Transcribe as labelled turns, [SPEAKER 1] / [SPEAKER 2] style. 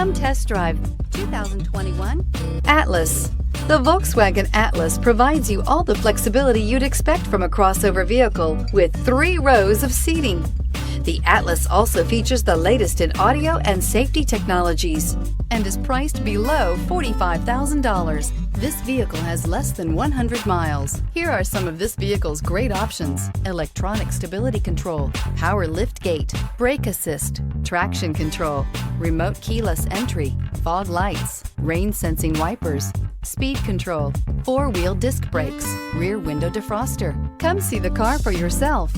[SPEAKER 1] Come test drive 2021 Atlas. The Volkswagen Atlas provides you all the flexibility you'd expect from a crossover vehicle with 3 rows of seating. The Atlas also features the latest in audio and safety technologies and is priced below $45,000. This vehicle has less than 100 miles. Here are some of this vehicle's great options: electronic stability control, power liftgate, brake assist, traction control, remote keyless entry, fog lights, rain sensing wipers, speed control, 4-wheel disc brakes, rear window defroster. Come see the car for yourself.